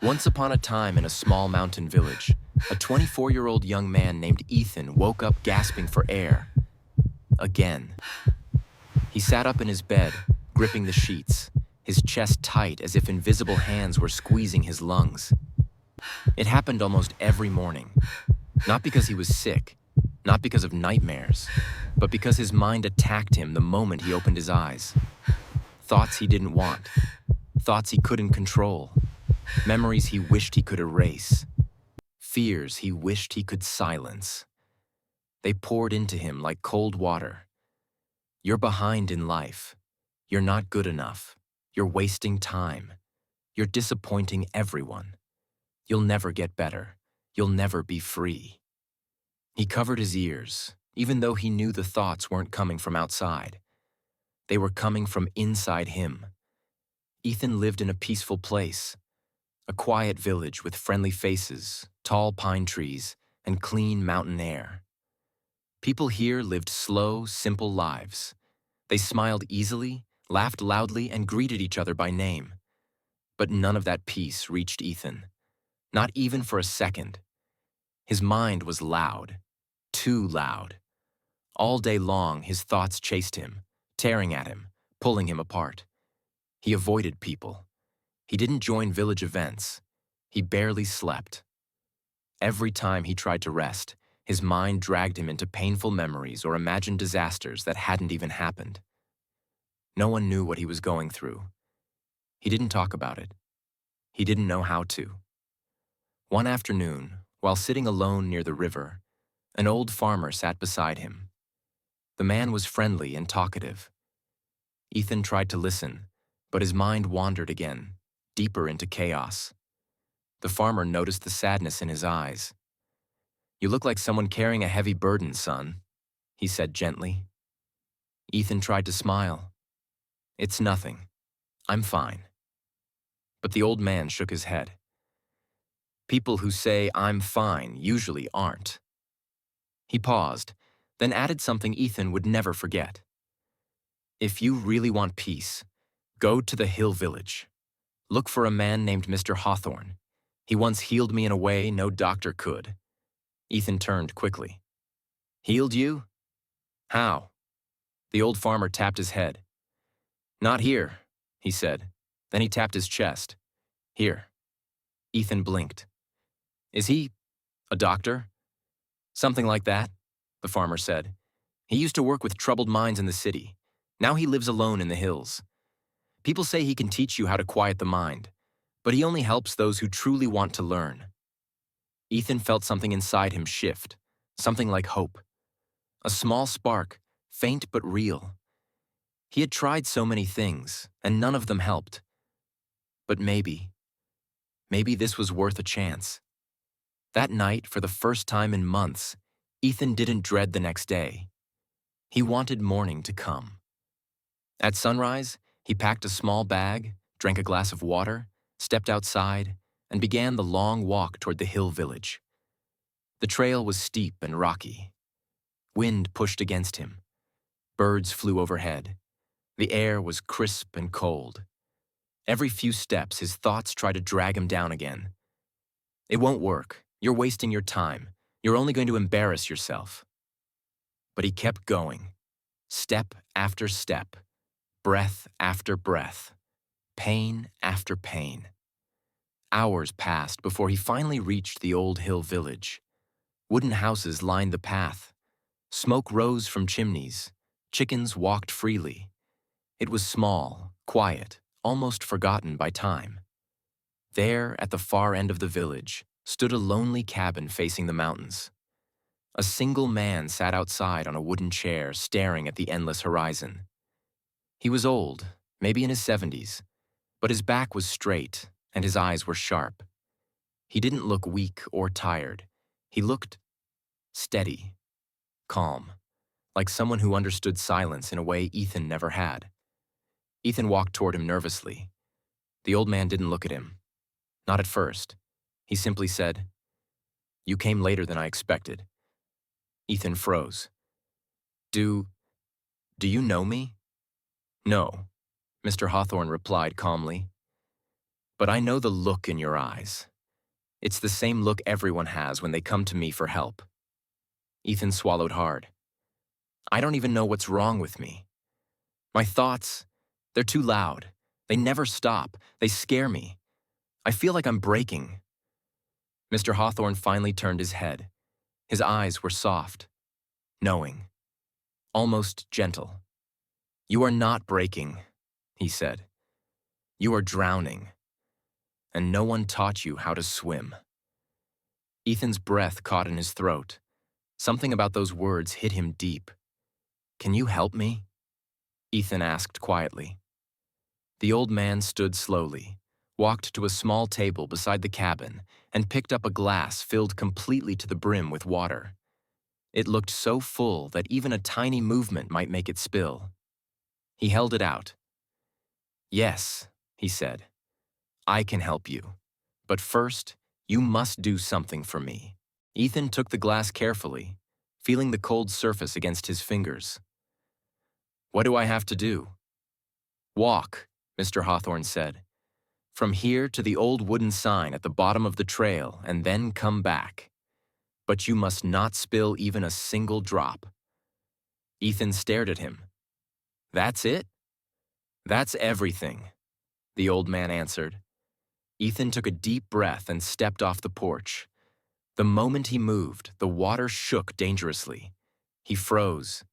Once upon a time in a small mountain village, a 24-year-old young man named Ethan woke up gasping for air. Again. He sat up in his bed, gripping the sheets, his chest tight as if invisible hands were squeezing his lungs. It happened almost every morning. Not because he was sick, not because of nightmares, but because his mind attacked him the moment he opened his eyes. Thoughts he didn't want, thoughts he couldn't control, memories he wished he could erase, fears he wished he could silence. They poured into him like cold water. You're behind in life. You're not good enough. You're wasting time. You're disappointing everyone. You'll never get better. You'll never be free. He covered his ears, even though he knew the thoughts weren't coming from outside. They were coming from inside him. Ethan lived in a peaceful place, a quiet village with friendly faces, tall pine trees, and clean mountain air. People here lived slow, simple lives. They smiled easily, laughed loudly, and greeted each other by name. But none of that peace reached Ethan, not even for a second. His mind was loud, too loud. All day long, his thoughts chased him, tearing at him, pulling him apart. He avoided people. He didn't join village events. He barely slept. Every time he tried to rest, his mind dragged him into painful memories or imagined disasters that hadn't even happened. No one knew what he was going through. He didn't talk about it. He didn't know how to. One afternoon, while sitting alone near the river, an old farmer sat beside him. The man was friendly and talkative. Ethan tried to listen, but his mind wandered again, deeper into chaos. The farmer noticed the sadness in his eyes. "You look like someone carrying a heavy burden, son," he said gently. Ethan tried to smile. "It's nothing. I'm fine." But the old man shook his head. People who say "I'm fine" usually aren't. He paused, then added something Ethan would never forget. "If you really want peace, go to the hill village. Look for a man named Mr. Hawthorne. He once healed me in a way no doctor could." Ethan turned quickly. "Healed you? How?" The old farmer tapped his head. "Not here," he said. Then he tapped his chest. "Here." Ethan blinked. "Is he a doctor?" "Something like that," the farmer said. "He used to work with troubled minds in the city. Now he lives alone in the hills. People say he can teach you how to quiet the mind, but he only helps those who truly want to learn." Ethan felt something inside him shift, something like hope. A small spark, faint but real. He had tried so many things, and none of them helped. But maybe this was worth a chance. That night, for the first time in months, Ethan didn't dread the next day. He wanted morning to come. At sunrise, he packed a small bag, drank a glass of water, stepped outside, and began the long walk toward the hill village. The trail was steep and rocky. Wind pushed against him. Birds flew overhead. The air was crisp and cold. Every few steps, his thoughts tried to drag him down again. "It won't work. You're wasting your time. You're only going to embarrass yourself." But he kept going, step after step, breath after breath, pain after pain. Hours passed before he finally reached the old hill village. Wooden houses lined the path. Smoke rose from chimneys. Chickens walked freely. It was small, quiet, almost forgotten by time. There, at the far end of the village, stood a lonely cabin facing the mountains. A single man sat outside on a wooden chair, staring at the endless horizon. He was old, maybe in his 70s, but his back was straight and his eyes were sharp. He didn't look weak or tired. He looked steady, calm, like someone who understood silence in a way Ethan never had. Ethan walked toward him nervously. The old man didn't look at him. Not at first. He simply said, "You came later than I expected." Ethan froze. Do you know me?" "No," Mr. Hawthorne replied calmly. But I know the look in your eyes. It's the same look everyone has when they come to me for help. Ethan swallowed hard. I don't even know what's wrong with me. My thoughts, they're too loud. They never stop. They scare me. I feel like I'm breaking. Mr. Hawthorne finally turned his head. His eyes were soft, knowing, almost gentle. You are not breaking, he said. You are drowning. And no one taught you how to swim. Ethan's breath caught in his throat. Something about those words hit him deep. Can you help me? Ethan asked quietly. The old man stood slowly, walked to a small table beside the cabin, and picked up a glass filled completely to the brim with water. It looked so full that even a tiny movement might make it spill. He held it out. Yes, he said, I can help you. But first, you must do something for me. Ethan took the glass carefully, feeling the cold surface against his fingers. What do I have to do? Walk, Mr. Hawthorne said. From here to the old wooden sign at the bottom of the trail and then come back. But you must not spill even a single drop. Ethan stared at him. That's it? That's everything, the old man answered. Ethan took a deep breath and stepped off the porch. The moment he moved, the water shook dangerously. He froze.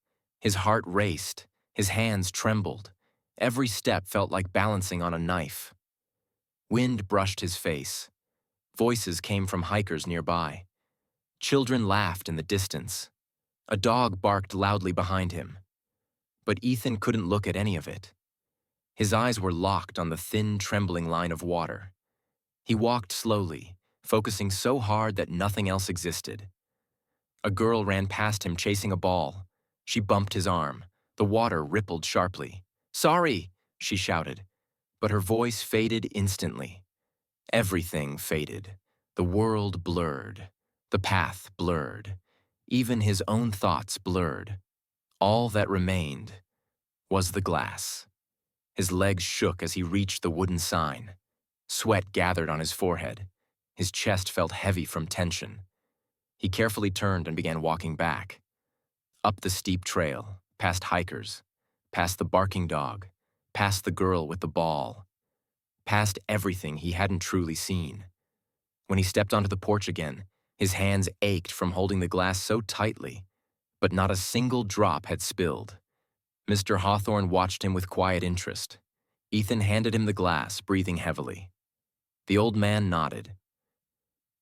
His heart raced. His hands trembled. Every step felt like balancing on a knife. Wind brushed his face. Voices came from hikers nearby. Children laughed in the distance. A dog barked loudly behind him. But Ethan couldn't look at any of it. His eyes were locked on the thin, trembling line of water. He walked slowly, focusing so hard that nothing else existed. A girl ran past him chasing a ball. She bumped his arm. The water rippled sharply. Sorry, she shouted, but her voice faded instantly. Everything faded. The world blurred. The path blurred. Even his own thoughts blurred. All that remained was the glass. His legs shook as he reached the wooden sign. Sweat gathered on his forehead. His chest felt heavy from tension. He carefully turned and began walking back. Up the steep trail, past hikers, past the barking dog, past the girl with the ball, past everything he hadn't truly seen. When he stepped onto the porch again, his hands ached from holding the glass so tightly, but not a single drop had spilled. Mr. Hawthorne watched him with quiet interest. Ethan handed him the glass, breathing heavily. The old man nodded.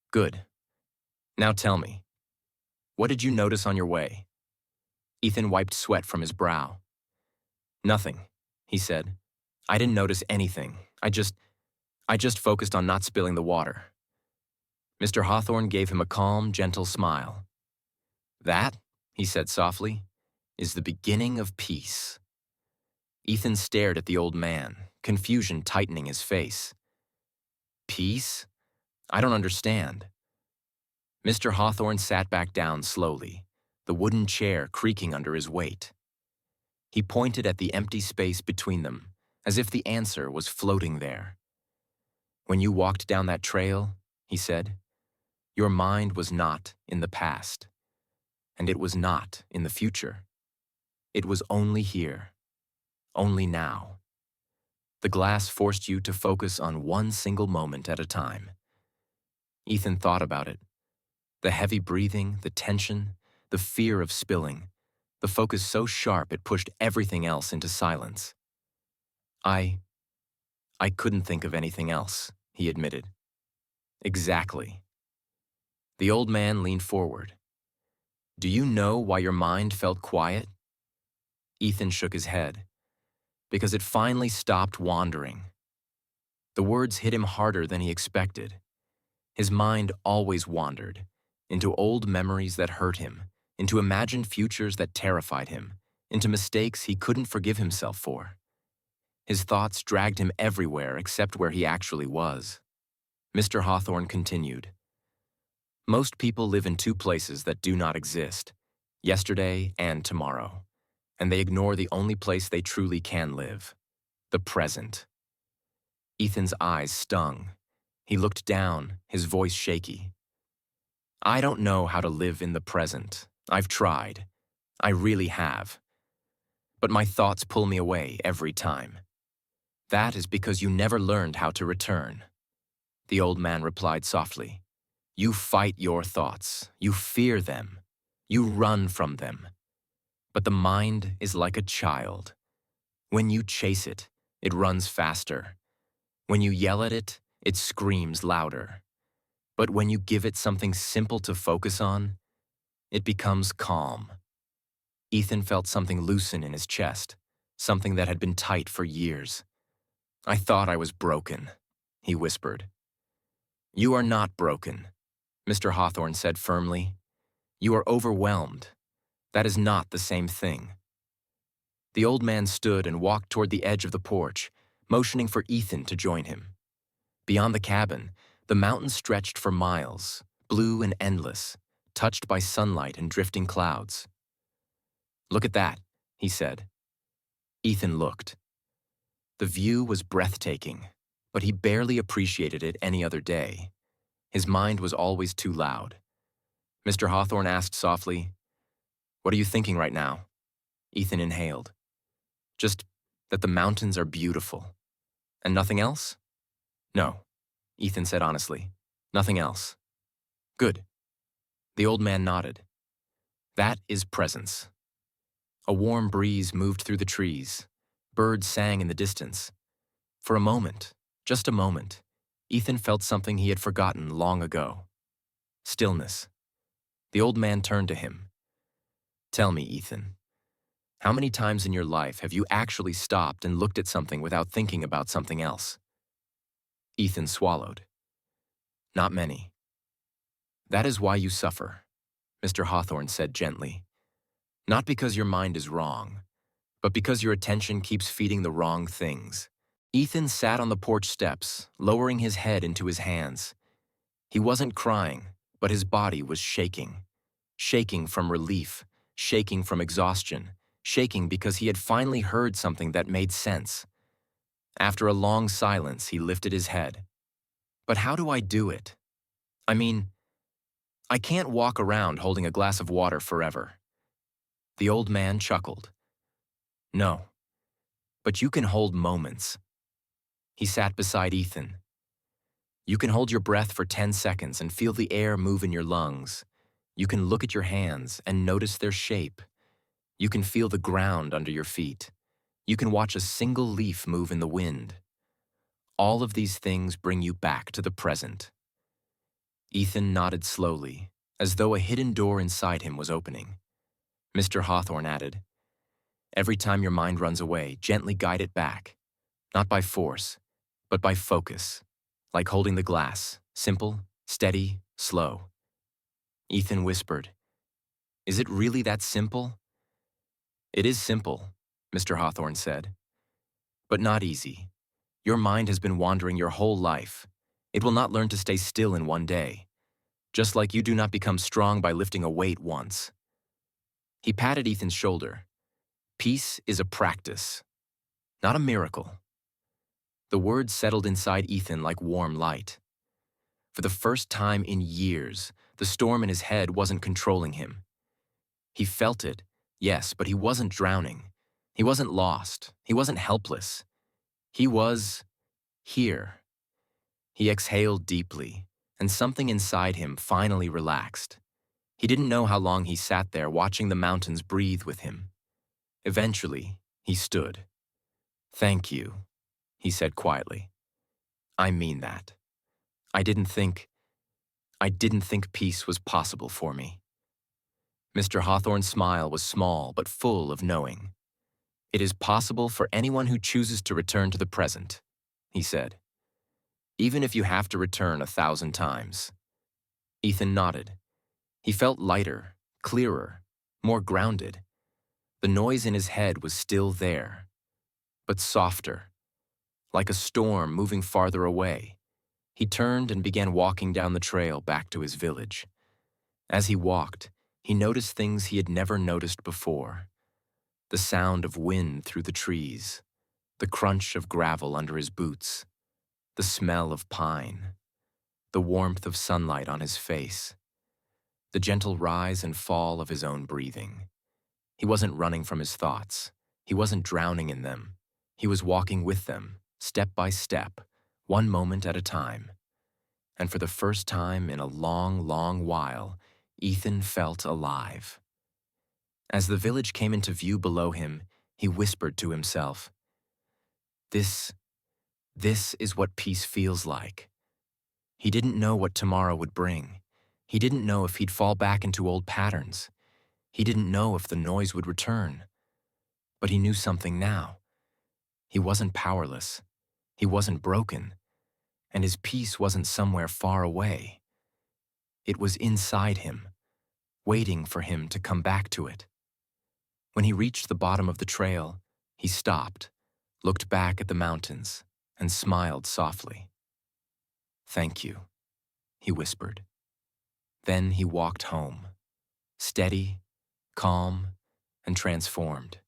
Good. Now tell me, what did you notice on your way? Ethan wiped sweat from his brow. Nothing, he said. I didn't notice anything. I just focused on not spilling the water. Mr. Hawthorne gave him a calm, gentle smile. That, he said softly, is the beginning of peace. Ethan stared at the old man, confusion tightening his face. Peace? I don't understand. Mr. Hawthorne sat back down slowly, the wooden chair creaking under his weight. He pointed at the empty space between them, as if the answer was floating there. When you walked down that trail, he said, your mind was not in the past, and it was not in the future. It was only here, only now. The glass forced you to focus on one single moment at a time. Ethan thought about it. The heavy breathing, the tension, the fear of spilling, the focus so sharp it pushed everything else into silence. I couldn't think of anything else, he admitted. Exactly. The old man leaned forward. Do you know why your mind felt quiet? Ethan shook his head. Because it finally stopped wandering. The words hit him harder than he expected. His mind always wandered, into old memories that hurt him, into imagined futures that terrified him, into mistakes he couldn't forgive himself for. His thoughts dragged him everywhere except where he actually was. Mr. Hawthorne continued. Most people live in two places that do not exist, yesterday and tomorrow, and they ignore the only place they truly can live, the present. Ethan's eyes stung. He looked down, his voice shaky. I don't know how to live in the present. I've tried. I really have. But my thoughts pull me away every time. That is because you never learned how to return. The old man replied softly. You fight your thoughts. You fear them. You run from them. But the mind is like a child. When you chase it, it runs faster. When you yell at it, it screams louder. But when you give it something simple to focus on, it becomes calm. Ethan felt something loosen in his chest, something that had been tight for years. I thought I was broken, he whispered. You are not broken, Mr. Hawthorne said firmly. You are overwhelmed. That is not the same thing. The old man stood and walked toward the edge of the porch, motioning for Ethan to join him. Beyond the cabin, the mountains stretched for miles, blue and endless, touched by sunlight and drifting clouds. Look at that, he said. Ethan looked. The view was breathtaking, but he barely appreciated it any other day. His mind was always too loud. Mr. Hawthorne asked softly, What are you thinking right now? Ethan inhaled. Just that the mountains are beautiful. And nothing else? No, Ethan said honestly. Nothing else. Good. The old man nodded. That is presence. A warm breeze moved through the trees. Birds sang in the distance. For a moment, just a moment, Ethan felt something he had forgotten long ago. Stillness. The old man turned to him. Tell me, Ethan, how many times in your life have you actually stopped and looked at something without thinking about something else? Ethan swallowed. Not many. That is why you suffer, Mr. Hawthorne said gently. Not because your mind is wrong, but because your attention keeps feeding the wrong things. Ethan sat on the porch steps, lowering his head into his hands. He wasn't crying, but his body was shaking. Shaking from relief, shaking from exhaustion, shaking because he had finally heard something that made sense. After a long silence, he lifted his head. But how do I do it? I mean, I can't walk around holding a glass of water forever. The old man chuckled. No, but you can hold moments. He sat beside Ethan. You can hold your breath for 10 seconds and feel the air move in your lungs. You can look at your hands and notice their shape. You can feel the ground under your feet. You can watch a single leaf move in the wind. All of these things bring you back to the present. Ethan nodded slowly, as though a hidden door inside him was opening. Mr. Hawthorne added, Every time your mind runs away, gently guide it back. Not by force, but by focus, like holding the glass, simple, steady, slow. Ethan whispered, Is it really that simple? It is simple, Mr. Hawthorne said, but not easy. Your mind has been wandering your whole life. It will not learn to stay still in one day, just like you do not become strong by lifting a weight once. He patted Ethan's shoulder. Peace is a practice, not a miracle. The words settled inside Ethan like warm light. For the first time in years, the storm in his head wasn't controlling him. He felt it, yes, but he wasn't drowning. He wasn't lost. He wasn't helpless. He was here. He exhaled deeply, and something inside him finally relaxed. He didn't know how long he sat there watching the mountains breathe with him. Eventually, he stood. Thank you, he said quietly. I mean that. I didn't think peace was possible for me. Mr. Hawthorne's smile was small but full of knowing. It is possible for anyone who chooses to return to the present, he said. Even if you have to return 1,000 times. Ethan nodded. He felt lighter, clearer, more grounded. The noise in his head was still there, but softer, like a storm moving farther away. He turned and began walking down the trail back to his village. As he walked, he noticed things he had never noticed before. The sound of wind through the trees, the crunch of gravel under his boots, the smell of pine, the warmth of sunlight on his face, the gentle rise and fall of his own breathing. He wasn't running from his thoughts. He wasn't drowning in them. He was walking with them, step by step, one moment at a time. And for the first time in a long, long while, Ethan felt alive. As the village came into view below him, he whispered to himself, This is what peace feels like. He didn't know what tomorrow would bring. He didn't know if he'd fall back into old patterns. He didn't know if the noise would return. But he knew something now. He wasn't powerless. He wasn't broken. And his peace wasn't somewhere far away. It was inside him, waiting for him to come back to it. When he reached the bottom of the trail, he stopped, looked back at the mountains, and smiled softly. "Thank you," he whispered. Then he walked home, steady, calm, and transformed.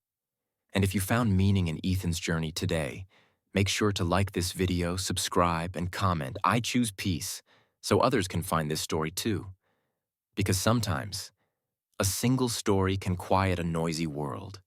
And if you found meaning in Ethan's journey today, make sure to like this video, subscribe, and comment, "I choose peace," so others can find this story too. Because sometimes, a single story can quiet a noisy world.